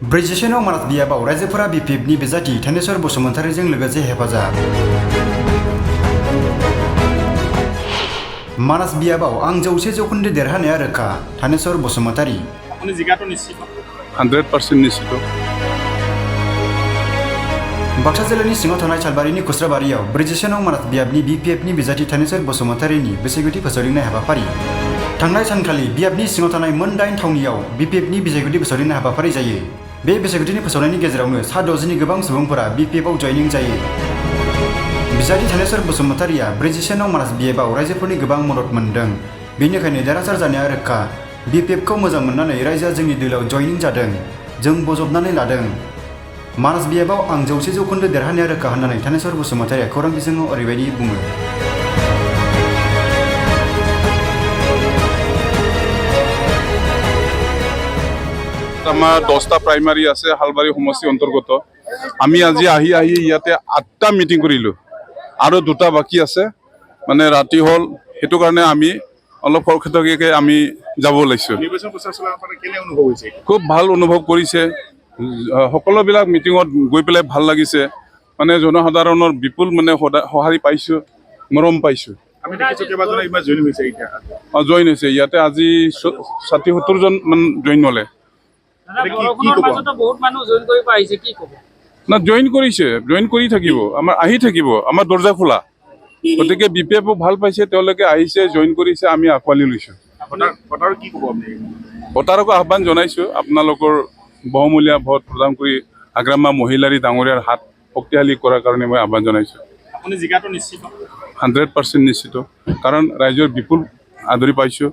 ब्रैजिसेनाव मानास बियाबाव रायजोफोरा बिपिएफनि बिजाथि थानेश्वर बसुमतारीजों लोगोसे हेफाजाब। मानास बियाबाव आं 100% देरहानाया रोखा थानेश्वर बसुमतारी। 100% निश्चित। बाक्सा जिल्लानि सिङाव थानाय सालबारिनि खुस्राबारियाव ब्रैजिसेनाव मानास बियाबनि बिपिएफनि बिजाथि थानेश्वर बसुमतारीनि बिसायख'थि फोसावदिंनाय हाबाफारि। थांनाय सानखालि बियाबनि सिङाव थानाय मोन 8 थावनियाव बिपिएफनि बिसायख'थि फोसावदिंनाय हाबाफारि जायो। बे बिसायख'थिनि फोसावनायनि गेजेरावनो सा 60नि गोबां सुबुंफोरा बिपिएफआव जयनिं जायो। बिजाथि थानेश्वर बसुमतारीया ब्रैजिसेनाव मानास बिएफआव रायजोफोरनि गोबां मदद मोनदों। बेनिखायनो देरहासार जानाया रोखा। बिपिएफखौ मोजां मोननानै रायजोआ जोंनि दोलोआव जयनिं जादों। जों बजबनानै लादों। मानास बिएफआव आं 100% देरहानाया रोखा होननानै थानेश्वर बसुमतारीया खौरां बिजोङाव ओरैबायदि बुङो। আমাৰ 10টা প্ৰাইমাৰী আছে হালবাৰী সমষ্টি অন্তৰ্গত। আমি আজি আহি ইয়াতে 8টা মিটিং কৰিলোঁ আৰু 2টা বাকী আছে, মানে ৰাতি হ'ল, সেইটো কাৰণে আমি অলপ খৰখেদকৈ আমি যাব ওলাইছোঁ। খুব ভাল অনুভৱ কৰিছে। সকলোবিলাক মিটিঙত গৈ পেলাই ভাল লাগিছে। মানে জনসাধাৰণৰ বিপুল মানে সঁহাৰি পাইছোঁ, মৰম পাইছোঁ। জইন হৈছে ইয়াতে আজি 60-70 জন মান জইন হ'লে। না জইন কৰিছে, জইন কৰি থাকিব, আমাৰ আহি থাকিব, আমাৰ দৰ্জা খোলা। গতিকে বিপিএফও ভাল পাইছে, তেওঁলোকে আহিছে, জইন কৰিছে, আমি আঁকোৱালি লৈছোঁ। ভোটাৰকো আহ্বান জনাইছোঁ, আপোনালোকৰ বহুমূলীয়া ভোট প্ৰদান কৰি আগ্ৰামা মহিলাৰী ডাঙৰীয়াৰ হাত শক্তিশালী কৰাৰ কাৰণে মই আহ্বান জনাইছোঁ। 100% নিশ্চিত, কাৰণ ৰাইজৰ বিপুল আদৰি পাইছোঁ।